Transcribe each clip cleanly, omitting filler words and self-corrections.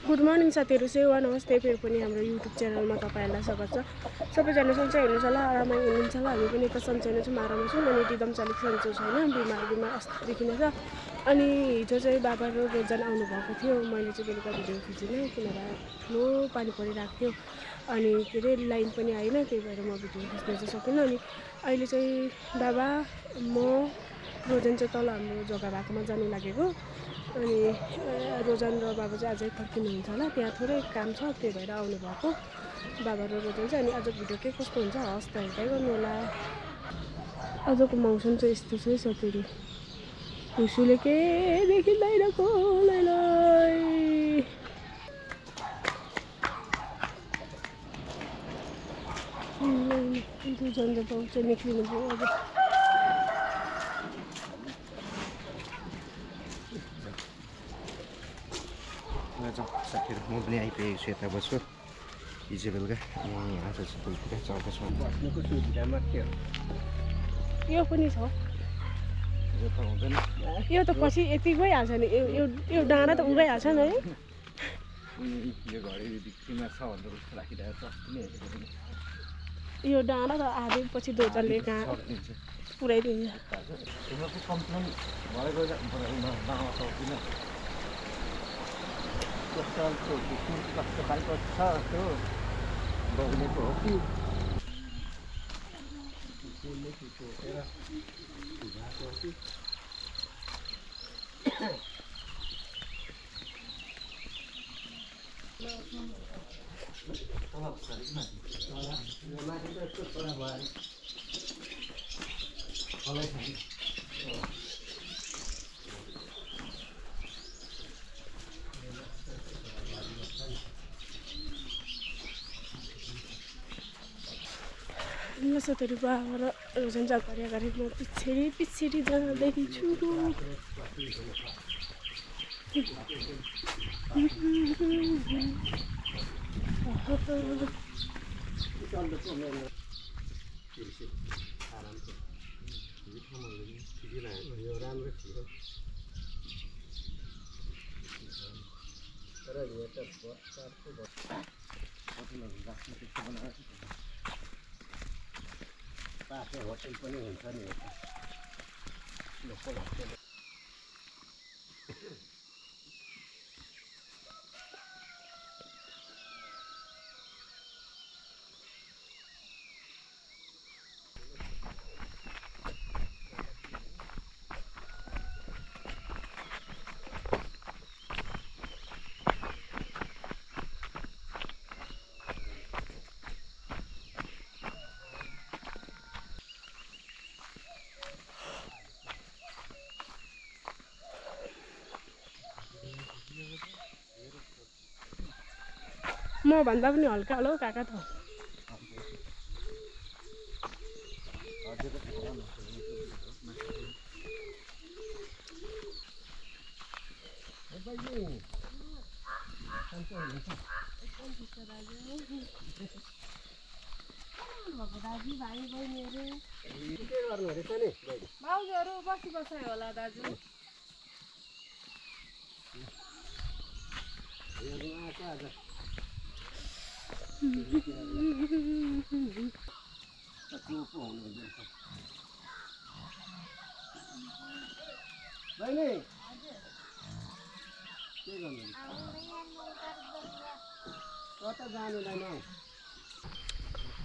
Good morning साथीहरू, सेवा नमस्ते। फेरि पनि हाम्रो युट्युब च्यानलमा तपाईँहरूलाई स्वागत छ। सबैजना सन्चै हुनुहुन्छ होला, आरामै हुनुहुन्छ होला। हामी पनि यता सन्चै नै छौँ, आरामै छौँ। अनि एकदम चालिक सन्चो छैन, बिमार अस्तिदेखि नै छ। अनि हिजो चाहिँ बाबा र रोजन आउनुभएको थियो। मैले चाहिँ बेलुका भिडियो खिचिनँ, किनभने ठुलो पानी परिरहेको थियो। अनि के अरे लाइन पनि आएन, त्यही भएर म भिडियो खिच्न चाहिँ सकिनँ। अनि अहिले चाहिँ बाबा, म, रोजन चाहिँ तल हाम्रो जग्गा भएकोमा जानु लागेको। अनि रोजन र बाबा चाहिँ अझै फर्किनुहुन्छ होला, त्यहाँ थोरै काम छ, त्यही भएर आउनुभएको बाबा र रोजन चाहिँ। अनि आजको भिडियो के कस्तो हुन्छ हस् त हेर्दै गर्नु होला। आजको मौसम चाहिँ यस्तो छ है साथीहरू, हुसुले के देखिँदैन कसैलाई। रोजन र बाउ चाहिँ निक्लिनु भयो अब। साथीहरू म पनि आइपुगेको छु यता बस्छु। हिजो बेलुका यहाँ चाहिँ स्कुलतिर चौकसमा बस्नुको सुविधा मात्रै हो। यो पनि छ, यो त हुँदैन, यो त पछि यति गइहाल्छ नि। यो डाँडा त उगाइहाल्छ नि है। यो घडीमा छ भनेर जस्तो राखिरहेको छ, अस्ति नै हेरेको पनि। यो डाँडा त आधी पछि दोजनले कहाँ पुऱ्याइदिन्छ। तिमीहरूको कम्प्लेन भएको नआउँछ कस्तो खालको छ त्यो बग्नेको हो कि ल साथीहरू, बाबा र रोजन चाहिँ अगाडि अगाडि, म पछाडि जाँदैछु। पासे होटल पनि हुन्छ नि लोकल होटल। म भन्दा पनि हल्का होला हौ काका त। दाजु भाइ बहिनीहरू के गर्नु रहेछ नि भाउजूहरू बसी बसाइ होला दाजु।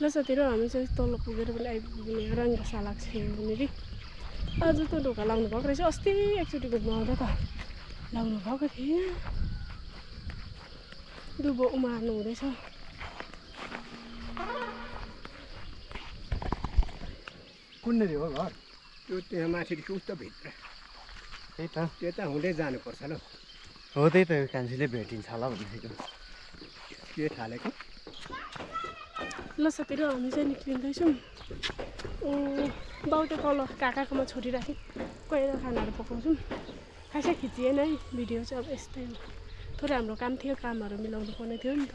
ल साथीहरू, हामी चाहिँ तल पुगेर पनि आइपुग्ने रङ्गशाला छ यहाँनिर। आज त ढोका लाउनु भएको रहेछ, अस्ति एकचोटि घुम्नु आउँदा त लाउनु भएको थिएन। दुबो उमार्नु हुँदैछ। कुन्नेरि हो घर? त्यो त्यहाँ माथिदेखि उता भित्र, त्यही त त्यता हुँदै जानुपर्छ ल। हो, त्यही त कान्छीले भेटिन्छ होला भनेको। के थालेको? ल साथीहरू, हामी चाहिँ निक्लिँदैछौँ। बाउ त तल काकाकोमा छोडिराखेँ, गएर खानाहरू पकाउँछौँ। खासै खिचिएन है भिडियो चाहिँ, अब यस्तै हो। थोरै हाम्रो काम थियो, कामहरू मिलाउनु पर्ने थियो नि त।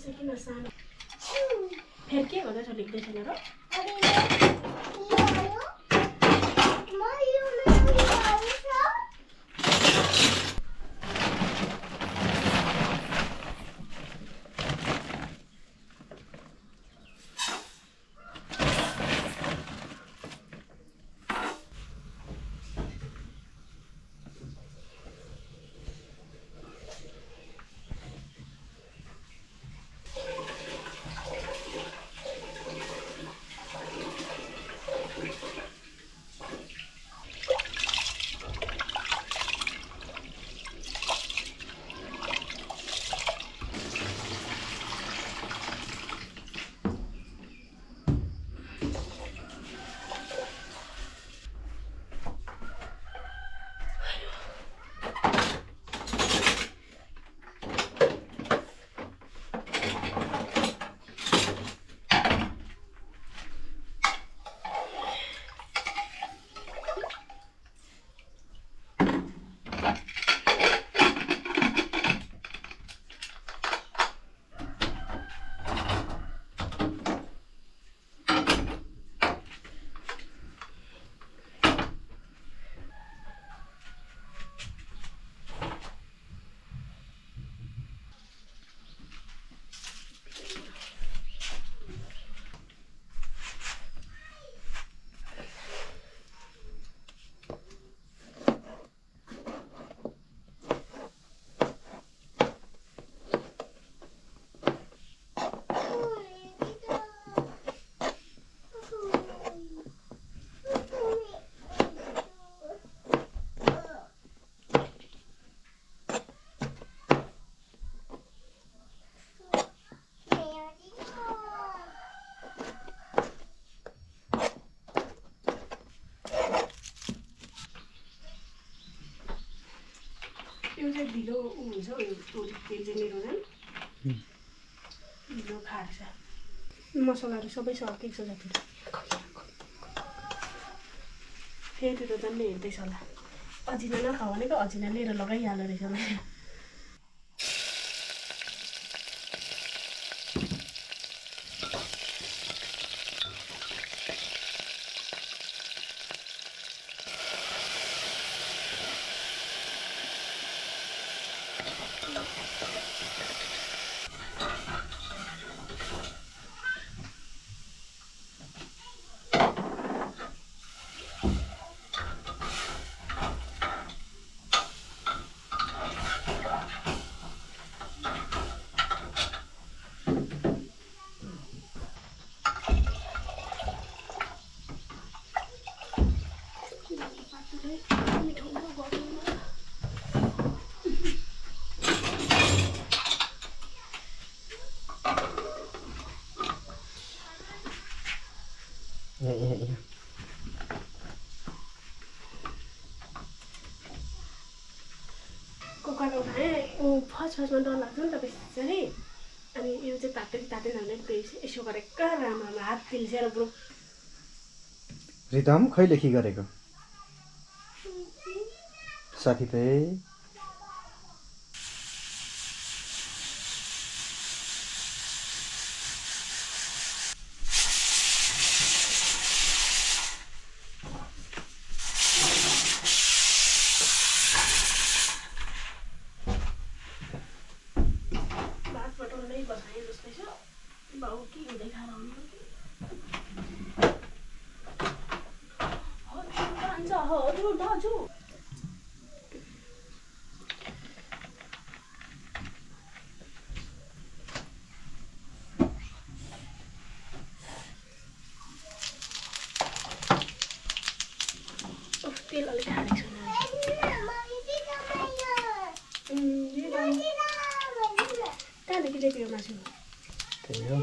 चाहिँ किन सानो फेरि के भन्दैछ लेख्दैछन् र यो चाहिँ ढिलो हुन्छ हौ यो तेल चाहिँ मेरो झन् ढिलो खाएर मसलाहरू सबै सकेको छ जति फेरि त झन् हेर्दैछ होला अजिना नखाऊ भनेको अजिना लिएर लगाइहाल्दो रहेछ मैले कुकर उठाएँ फर्स्टमा डर लाग्छ नि त बेसी अनि यो चाहिँ तातेन भने यसो गरेको राम्रो हात पिल्सेर ब्रो रितम खैले के गरेको साथी त तेल अलिक हालेको छैन कहाँदेखि ल्याएको यो मासु त्यही हो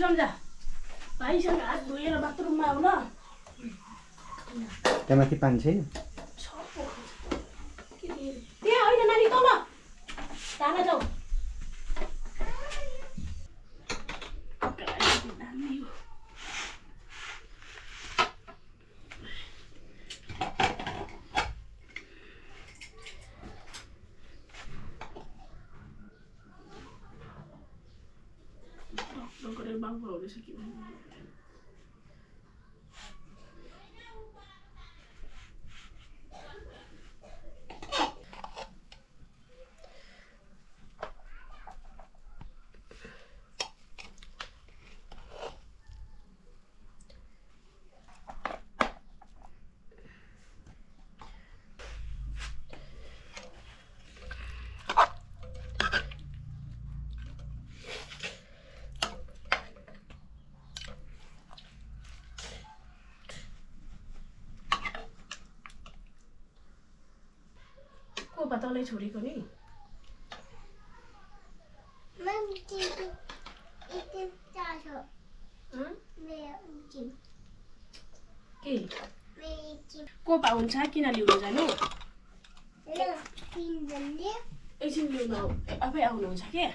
सम्झा भाइसँग हात धोएर बाथरुममा आऊ ल त्यहाँ माथि पानी छैन त्यहाँ होइन नानी तल ताना जाऊ बाबु आउँदैछ कि को पतलै छोडेको नि के कोपा हुन्छ किन ल्याउनु जानु एकछिन ल्याउनु आफै आउनुहुन्छ के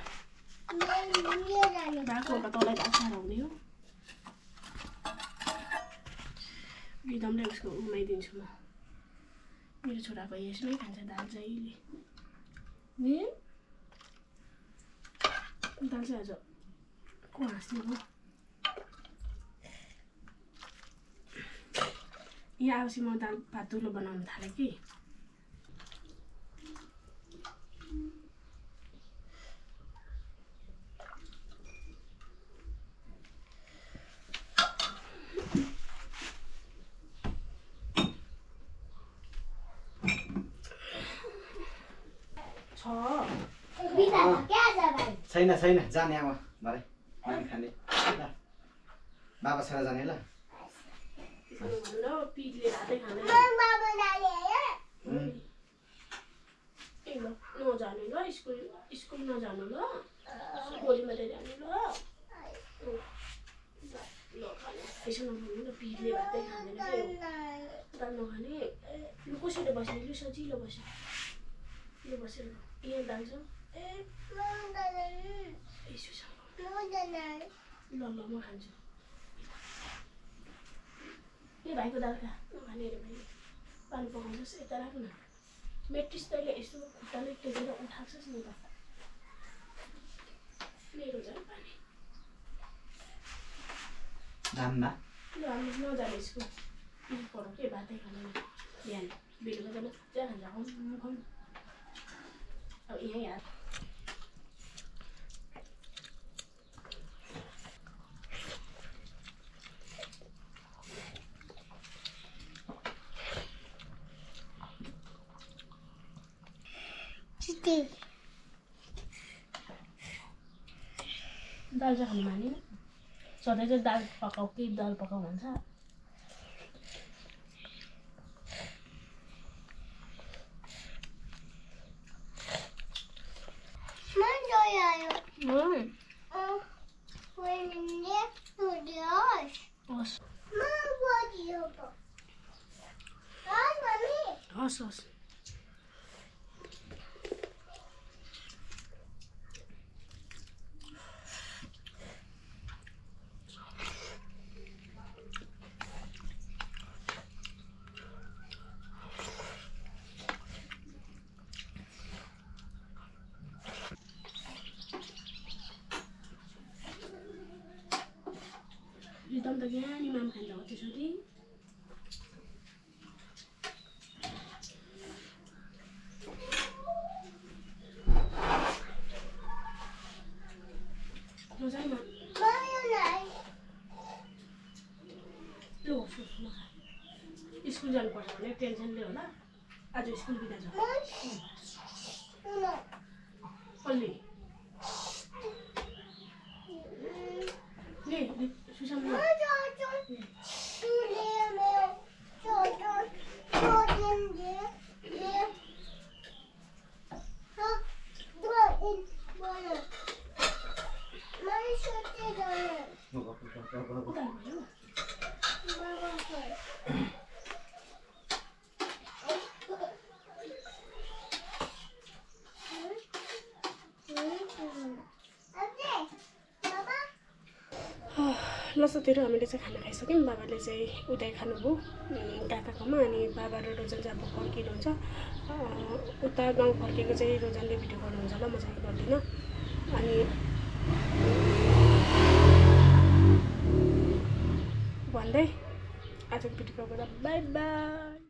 भएको तँलाई आशा आउने हो रिदमले उसको उमाइदिन्छु म मेरो छोराको यसमै खान्छ दाल जहिले दाल चाहिँ आज को हाँस्ने हो यहाँ आएपछि म दाल भात तुलो बनाउनु थालेँ कि छैन छैन जाने अब भरे पानी खाने ल बाबा छोरा जाने ल नजानु ल स्कुल नजानु ल भोलि मात्रै जानु ल त्यसो नभन्नु न पिरले भातै खाँदैन दाल नखाने लु कसरी बस्ने लु सजिलो बस्यो लु बसेर यहाँ दाल छ ल ल म खान्छु ए भाइको दाल खा नखाने अरे भाइ पानी पकाउँछस् यता राख न मेट्रिस तैँले यस्तो खुट्टाले टेकेर उठाउँछस् नि त मेरो झन् पानी दाममा ल हामी नजाने स्कुल पढौँ के भातै खाने बिहान बेलुका जानु त्यहाँ खान्छ खाउँ अब यहीँ हात दाल चाहिँ खानु माने सधैँ चाहिँ दाल पकाऊ कि दाल पकाऊ भन्छ हस् हस् एकदम त ज्ञानी माम खान्छ हो त्यसरी मजाले लो स्कुल जानुपर्छ भने टेन्सनले होला आज स्कुल बिदा छ अलि ले सुसाम लसतिर हामीले चाहिँ खाना खाइसक्यौँ बाबाले चाहिँ उतै खानुभयो काकाकोमा अनि बाबा र रोजन चाहिँ अब फर्किनुहुन्छ उता गाउँ फर्केको चाहिँ रोजनले भिडियो गर्नुहुन्छ होला म चाहिँ गर्दिनँ अनि भन्दै आजको भिडियोको बाई बाई